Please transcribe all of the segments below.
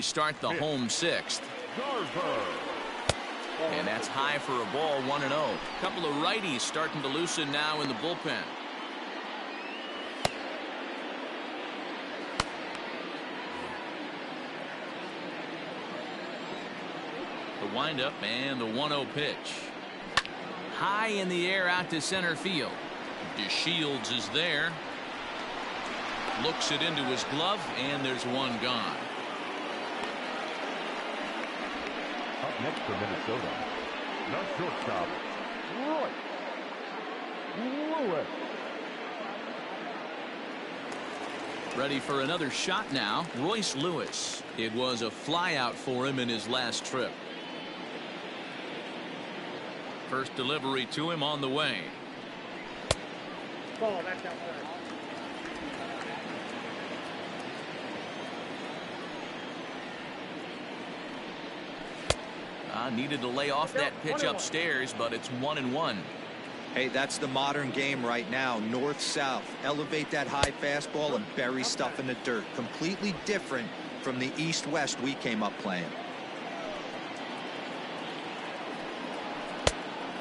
Start the home sixth. And that's high for a ball, 1-0. A couple of righties starting to loosen now in the bullpen. The windup and the 1-0 pitch. High in the air out to center field. DeShields is there. Looks it into his glove, and there's one gone. Up next for Minnesota, the shortstop, Lewis. Ready for another shot now, Royce Lewis. It was a flyout for him in his last trip. First delivery to him on the way. Ball, that's outside. Needed to lay off that pitch upstairs, but it's 1-1. Hey, that's the modern game right now. North-south. Elevate that high fastball and bury stuff in the dirt. Completely different from the east-west we came up playing.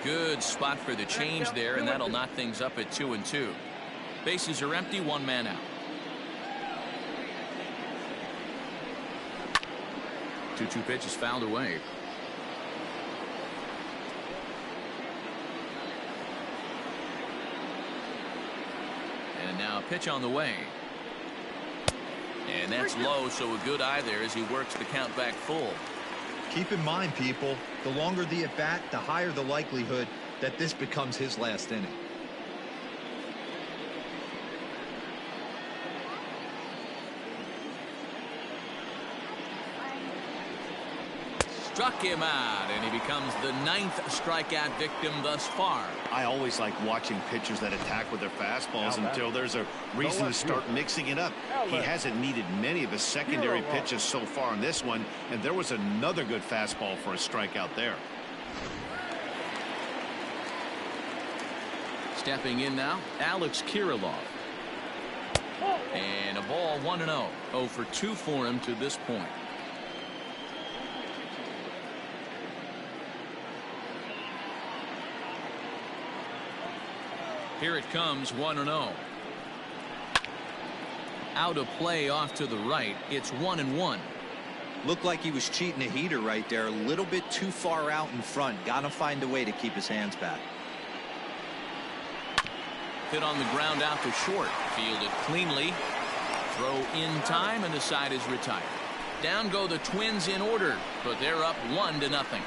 Good spot for the change there, and that'll knock things up at 2-2. Bases are empty, one man out. 2-2 pitch is fouled away. And now a pitch on the way. And that's low, so a good eye there as he works the count back full. Keep in mind, people, the longer the at-bat, the higher the likelihood that this becomes his last inning. Struck him out, and he becomes the 9th strikeout victim thus far. I always like watching pitchers that attack with their fastballs until there's a reason to start mixing it up. He hasn't needed many of his secondary pitches so far in this one, and there was another good fastball for a strikeout there. Stepping in now, Alex Kirilloff. And a ball, 1-0. 0 for 2 for him to this point. Here it comes, 1-0. Out of play off to the right. It's 1-1. Looked like he was cheating a heater right there. A little bit too far out in front. Gotta find a way to keep his hands back. Hit on the ground out to short. Fielded cleanly. Throw in time, and the side is retired. Down go the Twins in order, but they're up 1-0.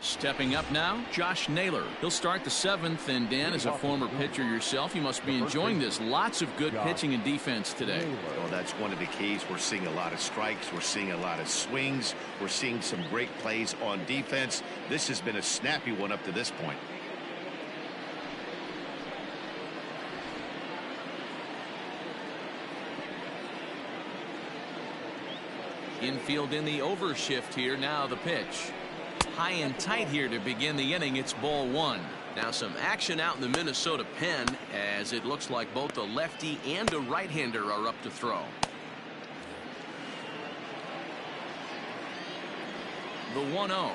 Stepping up now, Josh Naylor. He'll start the 7th, and Dan, as a former pitcher yourself, you must be enjoying this. Lots of good pitching and defense today. Well, that's one of the keys. We're seeing a lot of strikes. We're seeing a lot of swings. We're seeing some great plays on defense. This has been a snappy one up to this point. Infield in the overshift here. Now the pitch. High and tight here to begin the inning. It's ball 1. Now some action out in the Minnesota pen, as it looks like both a lefty and a right-hander are up to throw. The 1-0.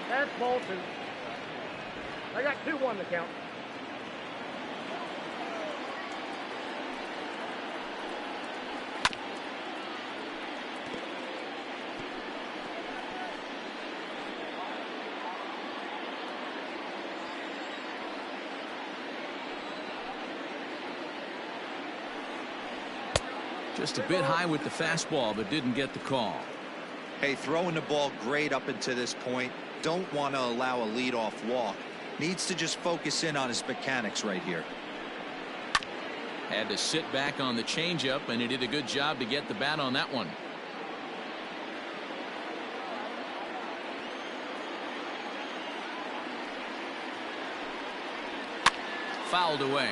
That's ball 2. I got 2-1 to count. Just a bit high with the fastball, but didn't get the call. Hey, throwing the ball great up until this point. Don't want to allow a leadoff walk. Needs to just focus in on his mechanics right here. Had to sit back on the changeup, and he did a good job to get the bat on that one. Fouled away.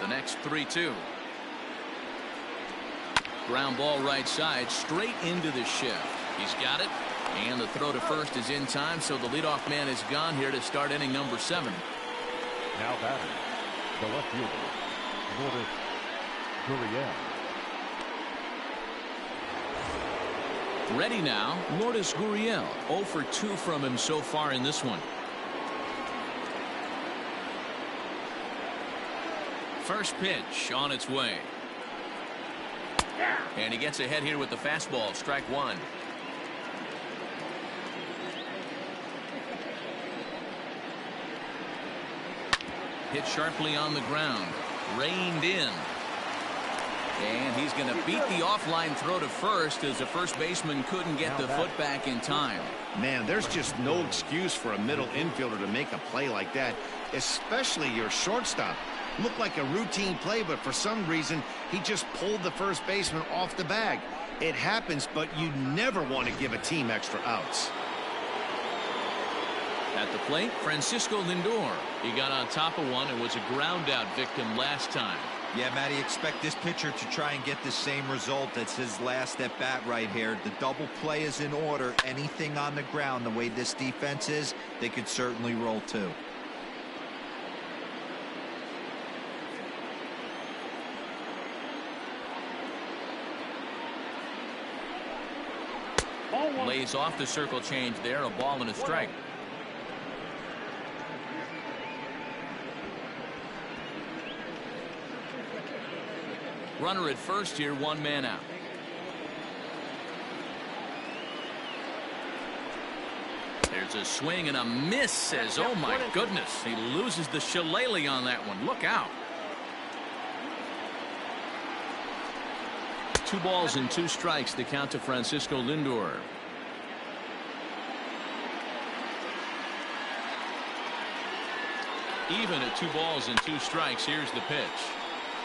The next 3-2. Ground ball right side, straight into the shift. He's got it, and the throw to first is in time, so the leadoff man is gone here to start inning number 7. Now batting, the left fielder, Lourdes Gurriel. Ready now, Lourdes Gurriel. 0 for 2 from him so far in this one. First pitch on its way. And he gets ahead here with the fastball. Strike one. Hit sharply on the ground. Reined in. And he's going to beat the offline throw to first as the first baseman couldn't get the foot back in time. Man, there's just no excuse for a middle infielder to make a play like that, especially your shortstop. Looked like a routine play, but for some reason, he just pulled the first baseman off the bag. It happens, but you never want to give a team extra outs. At the plate, Francisco Lindor. He got on top of one and was a ground out victim last time. Yeah, Matty, expect this pitcher to try and get the same result. That's his last at bat right here. The double play is in order. Anything on the ground, the way this defense is, they could certainly roll too. Lays off the circle change there. A ball and a strike. Runner at first here, 1 man out. There's a swing and a miss. Says, oh my goodness, he loses the shillelagh on that one. Look out. 2 balls and 2 strikes to count to Francisco Lindor. Even at 2 balls and 2 strikes. Here's the pitch.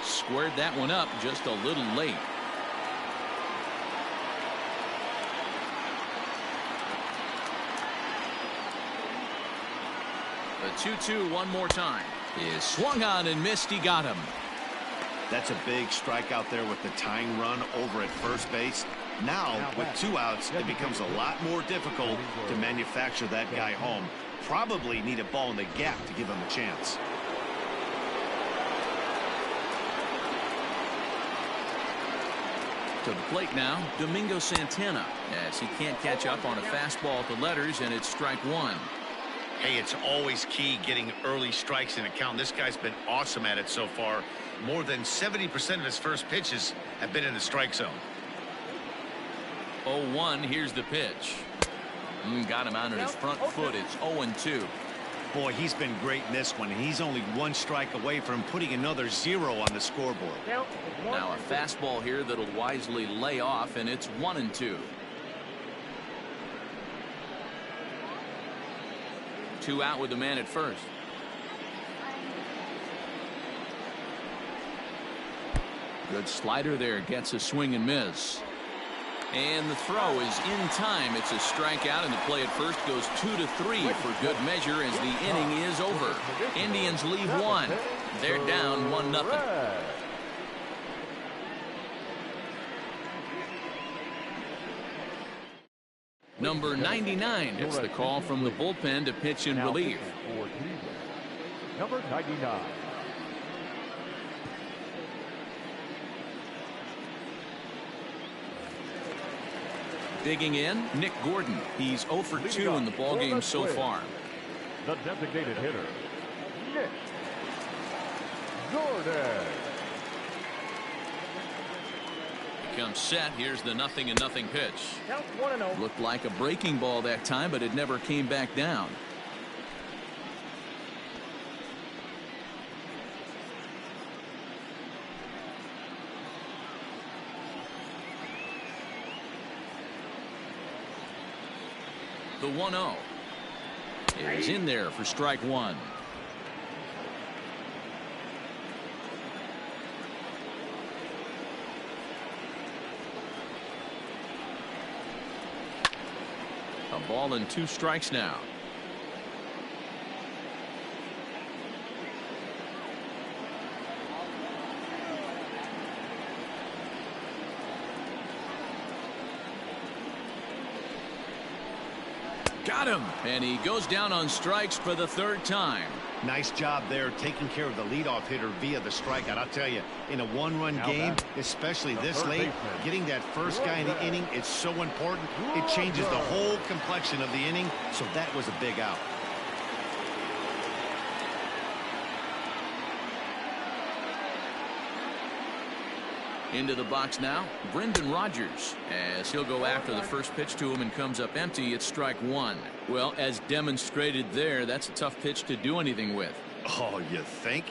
Squared that one up just a little late. The 2-2 one more time is swung on and missed. He got him. That's a big strikeout there with the tying run over at first base. Now with 2 outs, it becomes a lot more difficult to manufacture that guy home. Probably need a ball in the gap to give him a chance. To the plate now, Domingo Santana, as he can't catch up on a fastball at the letters, and it's strike 1. Hey, it's always key getting early strikes in a count. This guy's been awesome at it so far. More than 70% of his first pitches have been in the strike zone. 0-1, here's the pitch. Got him out on his front foot. It's 0-2. Boy, he's been great in this one. He's only 1 strike away from putting another 0 on the scoreboard. Now a fastball here that'll wisely lay off, and it's 1-2. 2 out with the man at first. Good slider there, gets a swing and miss. And the throw is in time. It's a strikeout, and the play at first goes 2-3 for good measure as the inning is over. Indians leave 1. They're down 1-0. Number 99 hits the call from the bullpen to pitch in relief. Number 99. Digging in, Nick Gordon. He's 0 for 2 in the ballgame so far. The designated hitter, Nick Gordon. Comes set. Here's the 0-0 pitch. Count 1-0. Looked like a breaking ball that time, but it never came back down. The 1-0 is in there for strike 1. Ball and 2 strikes now. Got him, and he goes down on strikes for the 3rd time. Nice job there taking care of the leadoff hitter via the strikeout. I'll tell you, in a one-run game, especially this late, getting that first guy in the inning is so important. It changes the whole complexion of the inning, so that was a big out. Into the box now, Brendan Rodgers, as he'll go after the first pitch to him and comes up empty. It's strike 1. Well, as demonstrated there, that's a tough pitch to do anything with. Oh, you think?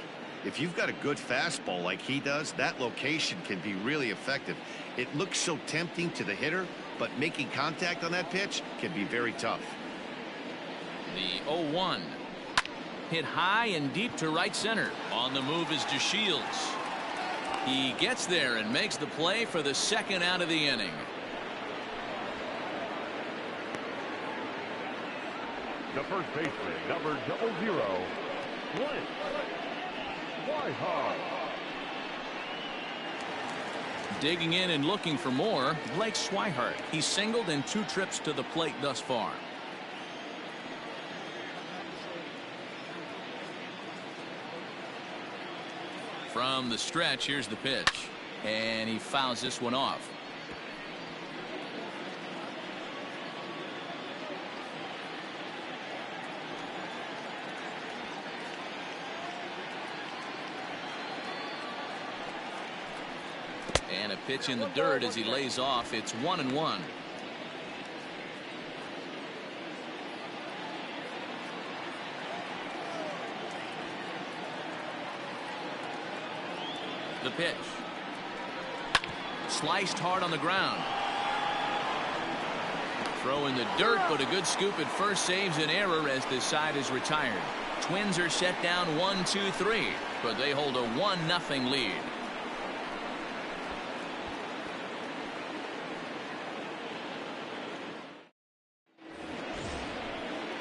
If you've got a good fastball like he does, that location can be really effective. It looks so tempting to the hitter, but making contact on that pitch can be very tough. The 0-1. Hit high and deep to right center. On the move is DeShields. He gets there and makes the play for the 2nd out of the inning. The first baseman, number 00, Whitehart. Digging in and looking for more, Blake Swihart. He's singled in 2 trips to the plate thus far. From the stretch, here's the pitch, and he fouls this one off. And a pitch in the dirt as he lays off. It's 1-1. The pitch. Sliced hard on the ground. Throw in the dirt, but a good scoop at first saves an error as this side is retired. Twins are set down 1-2-3, but they hold a 1-0 lead.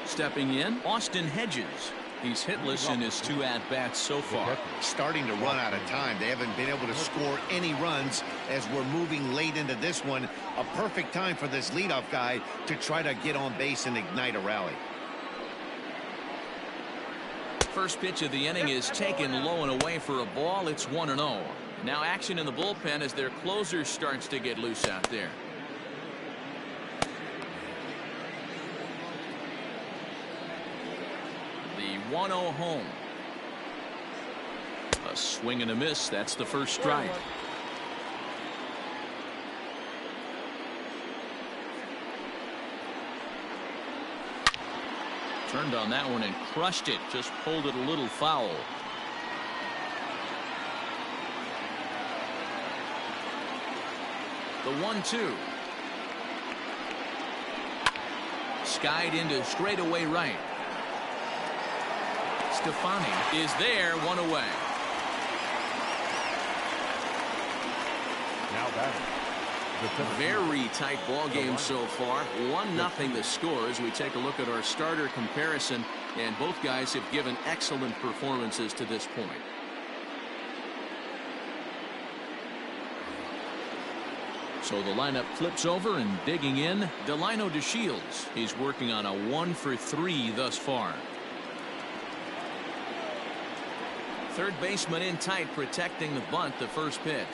Stepping in, Austin Hedges. He's hitless in his 2 at-bats so far. Starting to run out of time. They haven't been able to score any runs as we're moving late into this one. A perfect time for this leadoff guy to try to get on base and ignite a rally. First pitch of the inning is taken low and away for a ball. It's 1-0. Now action in the bullpen as their closer starts to get loose out there. The 1-0 home. A swing and a miss. That's the first strike. Turned on that one and crushed it. Just pulled it a little foul. The 1-2. Skied into straightaway right. Stefani is there, 1 away. Now batting. Very tight ball game so far. 1-0 the score as we take a look at our starter comparison, and both guys have given excellent performances to this point. So the lineup flips over, and digging in, Delino DeShields. He's working on a 1-for-3 thus far. Third baseman in tight, protecting the bunt. The first pitch.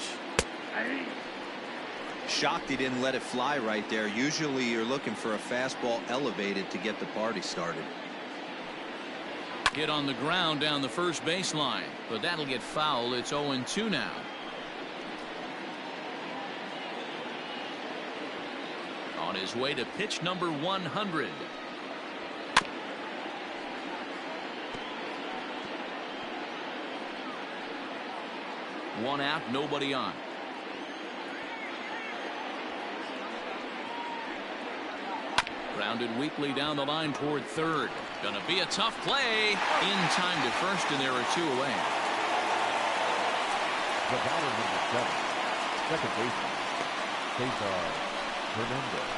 Shocked he didn't let it fly right there. Usually you're looking for a fastball elevated to get the party started. Hit on the ground down the first baseline, but that'll get foul. It's 0-2 now. On his way to pitch number 100. One out, nobody on. Grounded weakly down the line toward third. Gonna be a tough play. In time to first, and there are 2 away. The batter number 7, second baseman, Cesar Hernandez.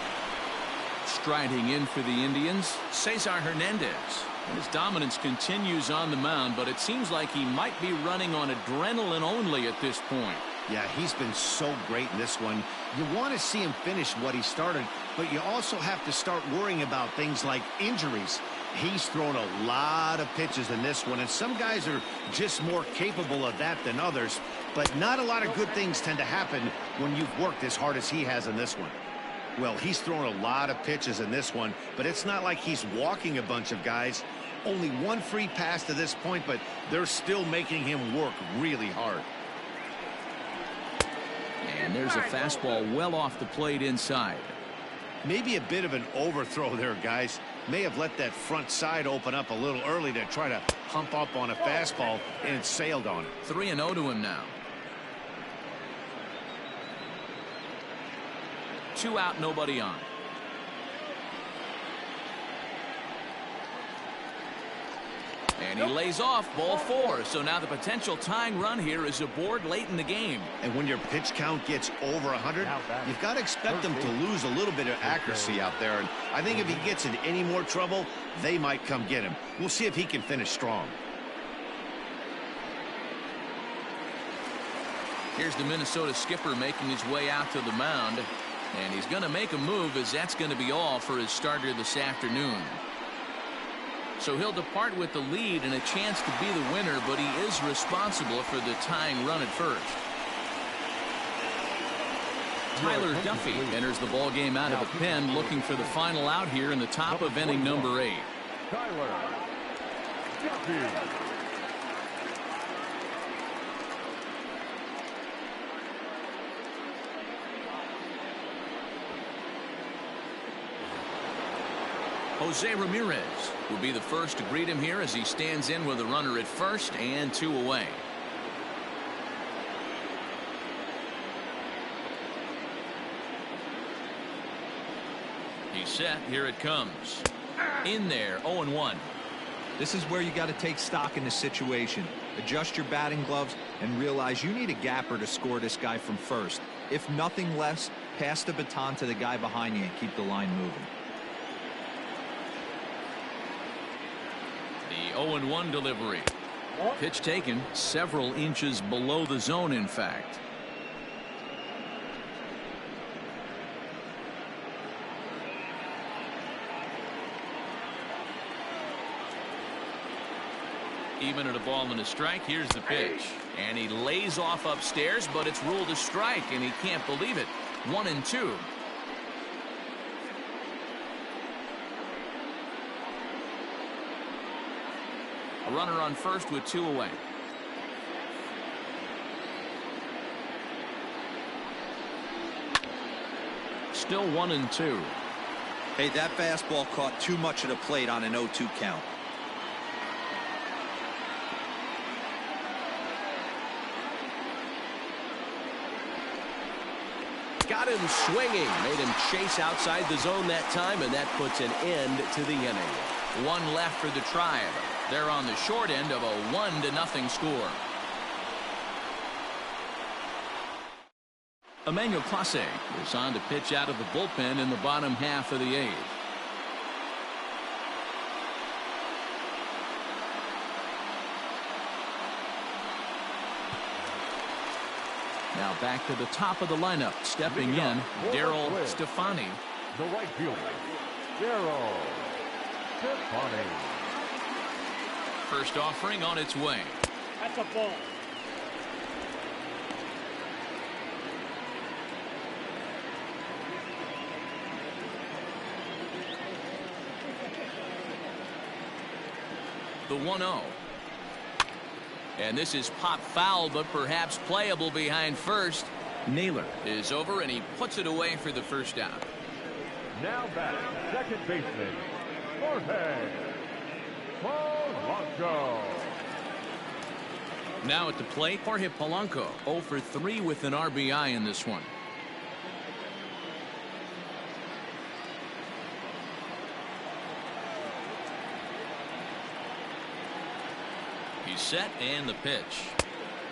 Striding in for the Indians, Cesar Hernandez. His dominance continues on the mound, but it seems like he might be running on adrenaline only at this point. Yeah, he's been so great in this one. You want to see him finish what he started, but you also have to start worrying about things like injuries. He's thrown a lot of pitches in this one, and some guys are just more capable of that than others, but not a lot of good things tend to happen when you've worked as hard as he has in this one. Well, he's thrown a lot of pitches in this one, but it's not like he's walking a bunch of guys. Only one free pass to this point, but they're still making him work really hard. And there's a fastball well off the plate inside. Maybe a bit of an overthrow there, guys. May have let that front side open up a little early to try to hump up on a fastball, and it sailed on it. 3-0 to him now. 2 out, nobody on. And he lays off, ball 4. So now the potential tying run here is aboard late in the game. And when your pitch count gets over 100, you've got to expect them to lose a little bit of accuracy out there. And I think if he gets in any more trouble, they might come get him. We'll see if he can finish strong. Here's the Minnesota skipper making his way out to the mound. And he's going to make a move, as that's going to be all for his starter this afternoon. So he'll depart with the lead and a chance to be the winner, but he is responsible for the tying run at first. Tyler Duffy enters the ball game out of the pen, looking for the final out here in the top of inning number 8. Tyler Duffy. Jose Ramirez will be the first to greet him here as he stands in with a runner at first and 2 away. He's set. Here it comes. In there, 0-1. This is where you got to take stock in the situation. Adjust your batting gloves and realize you need a gapper to score this guy from first. If nothing less, pass the baton to the guy behind you and keep the line moving. The 0-1 delivery. Pitch taken several inches below the zone, in fact. Even at a ball and a strike, here's the pitch. And he lays off upstairs, but it's ruled a strike, and he can't believe it. 1-2. A runner on first with 2 away. Still 1-2. Hey, that fastball caught too much of the plate on an 0-2 count. Got him swinging, made him chase outside the zone that time, and that puts an end to the inning. 1 left for the Tribe. They're on the short end of a 1-0 score. Emmanuel Clase is on to pitch out of the bullpen in the bottom half of the 8th. Now back to the top of the lineup, stepping in, Daryl Stefani. The right fielder, Daryl Stefani. First offering on its way. That's a ball. The 1-0. And this is pop foul, but perhaps playable behind first. Naylor is over, and he puts it away for the first out. Now back, second baseman, Jorge Polanco. Now at the plate, Jorge Polanco, 0 for 3 with an RBI in this one. He's set, and the pitch.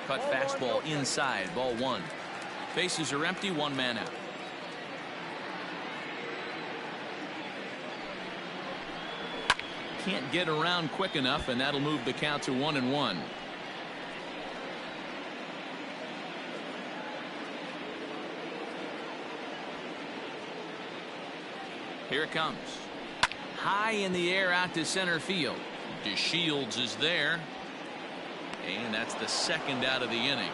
Cut fastball inside, ball 1. Bases are empty, 1 man out. can't get around quick enough, and that'll move the count to 1-1. Here it comes. High in the air out to center field. DeShields is there. And that's the second out of the inning.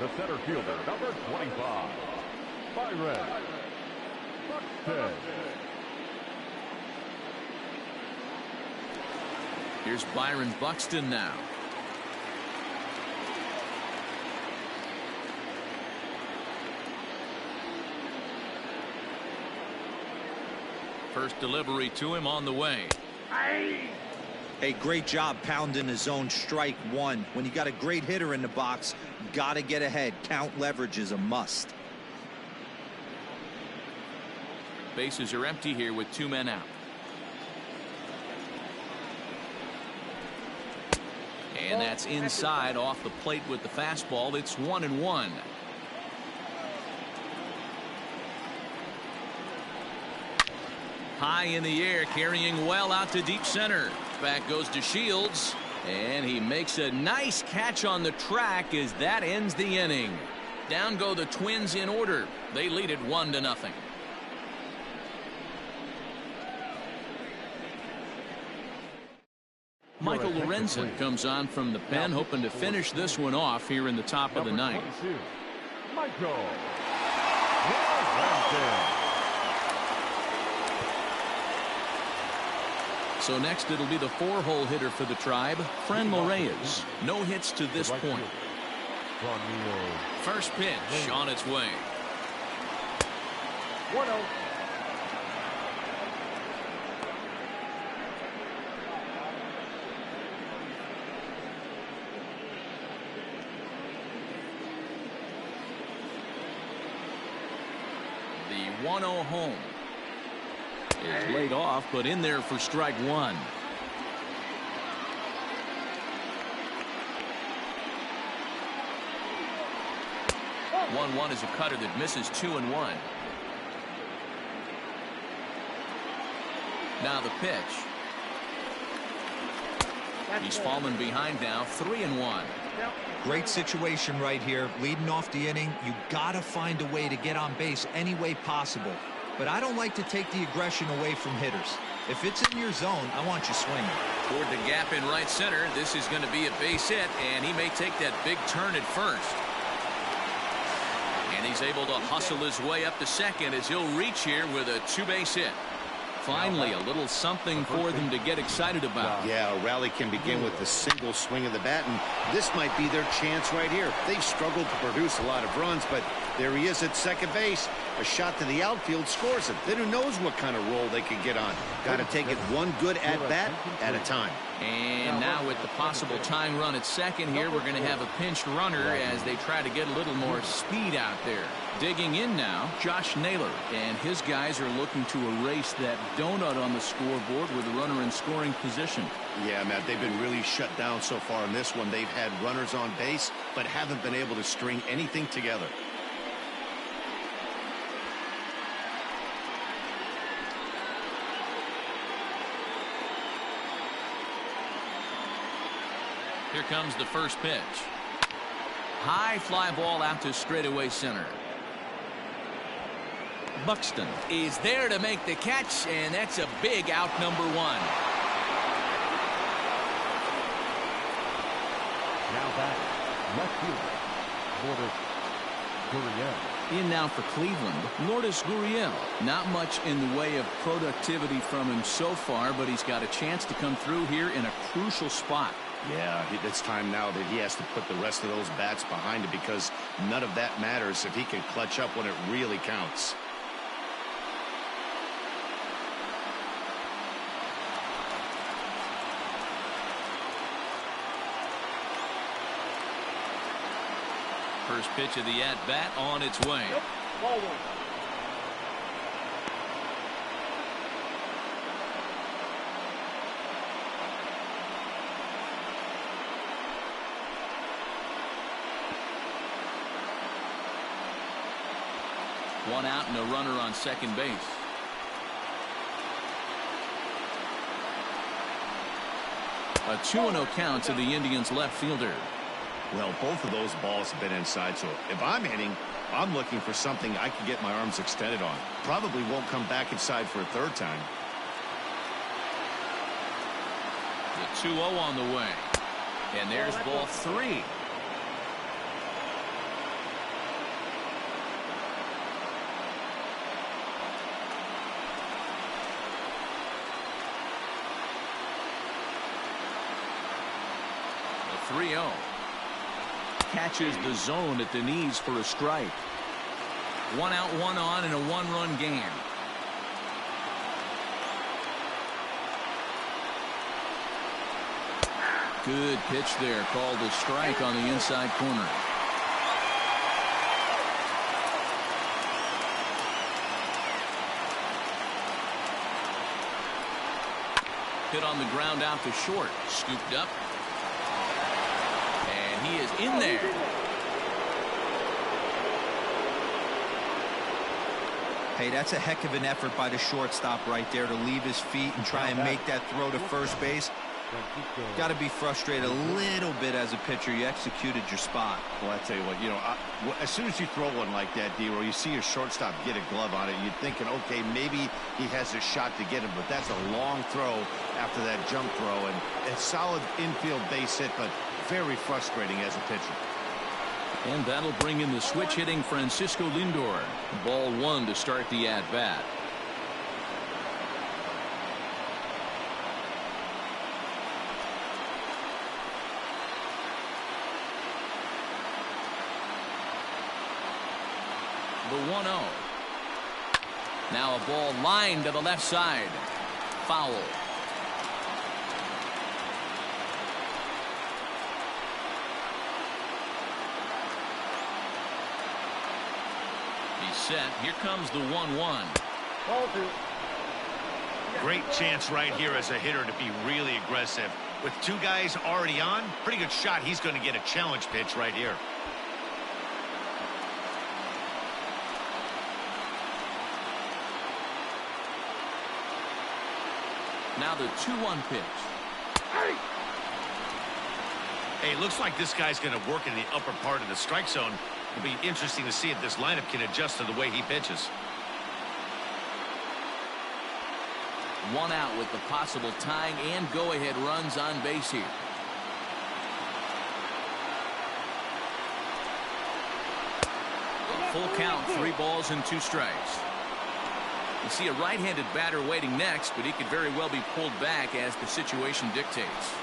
The center fielder, number 25, Byron Buxton. Here's Byron Buxton now. First delivery to him on the way. Hey, great job pounding his own strike one. When you got a great hitter in the box, got to get ahead. Count leverage is a must. Bases are empty here with 2 men out. And that's inside off the plate with the fastball. It's 1-1. High in the air, carrying well out to deep center. Back goes DeShields, and he makes a nice catch on the track as that ends the inning. Down go the Twins in order. They lead it 1-0. Michael Lorenzen comes on from the pen, hoping to finish this one off here in the top of the ninth. Michael Lorenzen. So next it'll be the 4-hole hitter for the Tribe, Franmil Reyes. No hits to this point. First pitch on its way. 1-0. The 1-0 home is laid off, but in there for strike one. One is a cutter that misses 2-1. Now the pitch. He's fallen behind now, 3-1. Great situation right here. Leading off the inning, you got to find a way to get on base any way possible. But I don't like to take the aggression away from hitters. If it's in your zone, I want you swinging. Toward the gap in right center. This is going to be a base hit, and he may take that big turn at first. And he's able to hustle his way up to second as he'll reach here with a 2-base hit. Finally, a little something for them to get excited about. Yeah, a rally can begin with a single swing of the bat, and this might be their chance right here. They've struggled to produce a lot of runs, but there he is at second base. A shot to the outfield scores it. Then who knows what kind of roll they could get on. Got to take it one good at-bat at a time. And now with the possible tying run at second here, we're going to have a pinched runner as they try to get a little more speed out there. Digging in now, Josh Naylor, and his guys are looking to erase that donut on the scoreboard with a runner in scoring position. Yeah, Matt, they've been really shut down so far in this one. They've had runners on base, but haven't been able to string anything together. Here comes the first pitch. High fly ball out to straightaway center. Buxton is there to make the catch, and that's a big out, number one. Now back, left fielder, Lourdes Gurriel. In now for Cleveland, Lourdes Gurriel. Not much in the way of productivity from him so far, but he's got a chance to come through here in a crucial spot. Yeah, it's time now that he has to put the rest of those bats behind it, because none of that matters if he can clutch up when it really counts. First pitch of the at-bat on its way. Yep. Ball one. One out and a runner on second base. A 2-0 count to the Indians left fielder. Well, both of those balls have been inside, so if I'm hitting, I'm looking for something I can get my arms extended on. Probably won't come back inside for a third time. The 2-0 on the way. And there's ball 3. The 3-0. Catches the zone at the knees for a strike. 1 out, 1 on in a 1-run game. Good pitch there, called a strike on the inside corner. Hit on the ground out to short, scooped up. And he is in there. Hey, that's a heck of an effort by the shortstop right there to leave his feet and try and make that throw to first base. Got to be frustrated a little bit as a pitcher. You executed your spot. Well, I tell you what, as soon as you throw one like that, D-Row, you see your shortstop get a glove on it, you're thinking, okay, maybe he has a shot to get him, but that's a long throw after that jump throw, and a solid infield base hit, but very frustrating as a pitcher. And that'll bring in the switch hitting Francisco Lindor. Ball 1 to start the at-bat. The 1-0. Now a ball lined to the left side. Foul. He's set. Here comes the 1-1. Great chance right here as a hitter to be really aggressive. With 2 guys already on, pretty good shot. He's going to get a challenge pitch right here. Now the 2-1 pitch. Hey, looks like this guy's going to work in the upper part of the strike zone. It'll be interesting to see if this lineup can adjust to the way he pitches. 1 out with the possible tying and go-ahead runs on base here. Full count, 3 balls and 2 strikes. You see a right-handed batter waiting next, but he could very well be pulled back as the situation dictates.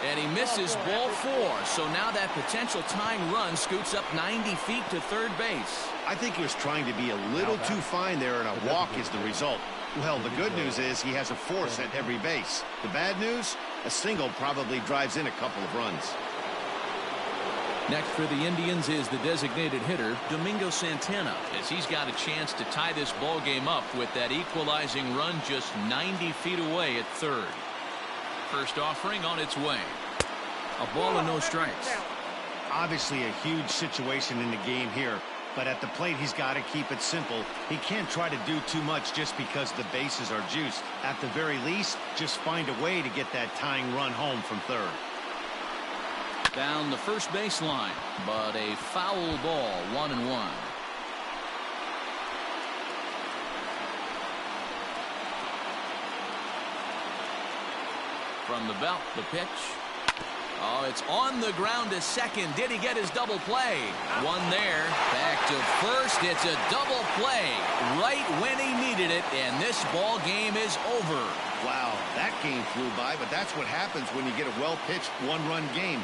And he misses ball 4, so now that potential tying run scoots up 90 feet to third base. I think he was trying to be a little too fine there, and a walk is the result. Well, the good news is he has a force at every base. The bad news, a single probably drives in a couple of runs. Next for the Indians is the designated hitter, Domingo Santana, as he's got a chance to tie this ball game up with that equalizing run just 90 feet away at third. First offering on its way. A ball and no strikes. Obviously a huge situation in the game here, but at the plate he's got to keep it simple. He can't try to do too much just because the bases are juiced. At the very least, just find a way to get that tying run home from third. Down the first baseline, but a foul ball, 1-1. From the belt, the pitch. Oh, it's on the ground to second. Did he get his double play? One there. Back to first. It's a double play right when he needed it, and this ball game is over. Wow, that game flew by, but that's what happens when you get a well-pitched one-run game.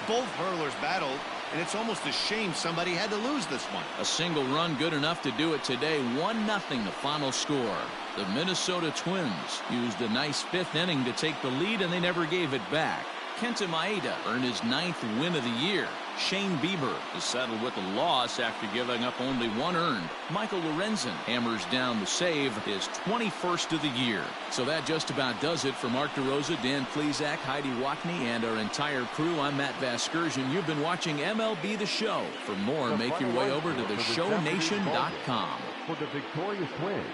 Both hurlers battled, and it's almost a shame somebody had to lose this one. A single run good enough to do it today. 1-0 the final score. The Minnesota Twins used a nice 5th inning to take the lead, and they never gave it back. Kenta Maeda earned his 9th win of the year. Shane Bieber is settled with a loss after giving up only 1 earned. Michael Lorenzen hammers down the save, his 21st of the year. So that just about does it for Mark DeRosa, Dan Plesac, Heidi Watney, and our entire crew. I'm Matt Vasgersian. You've been watching MLB The Show. For more, make your way over to theshownation.com. For the victorious Twins,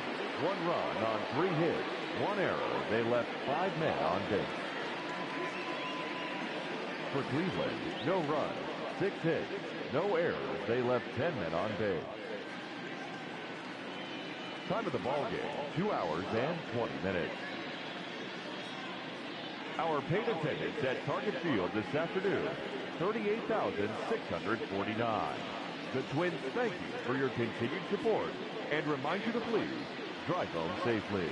1 run on 3 hits, 1 error. They left 5 men on base. For Cleveland, no runs, 6 hits, no errors. They left 10 men on base. Time of the ball game, 2 hours and 20 minutes. Our paid attendance at Target Field this afternoon, 38,649. The Twins thank you for your continued support and remind you to please drive home safely.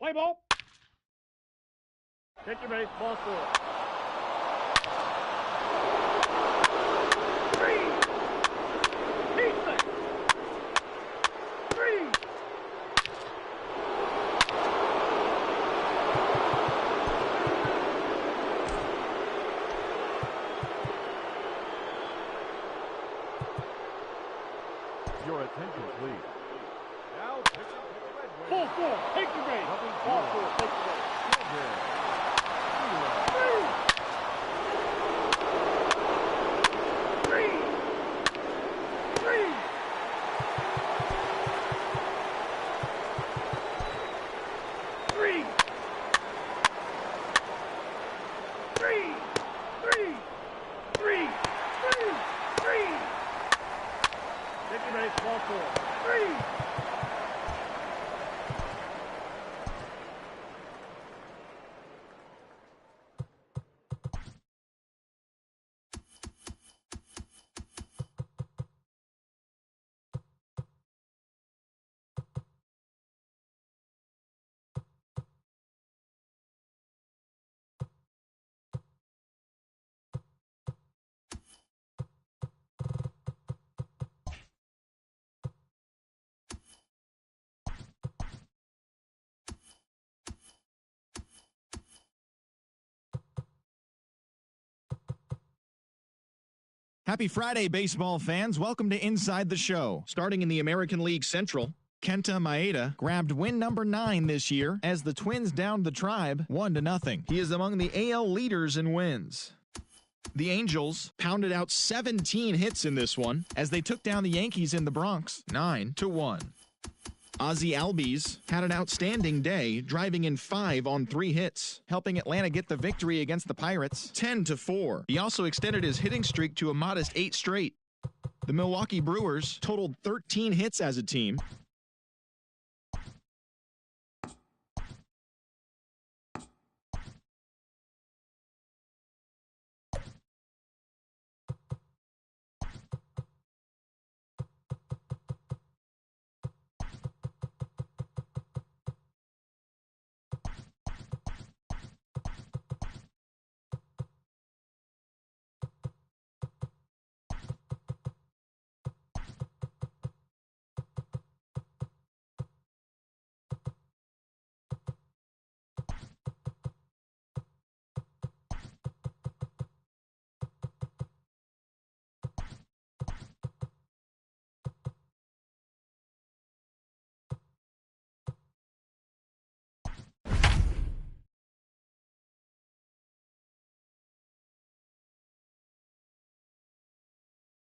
Play ball. Take your base. Ball 4. 3. Heat 6. 3. Your attention, please. Now, pitching to the Red Wings. Ball 4. Take your base. Ball 4. Take your base. Happy Friday, baseball fans. Welcome to Inside the Show. Starting in the American League Central, Kenta Maeda grabbed win number 9 this year as the Twins downed the Tribe 1-0. He is among the AL leaders in wins. The Angels pounded out 17 hits in this one as they took down the Yankees in the Bronx 9-1. Ozzie Albies had an outstanding day, driving in 5 on 3 hits, helping Atlanta get the victory against the Pirates 10-4. He also extended his hitting streak to a modest 8 straight. The Milwaukee Brewers totaled 13 hits as a team,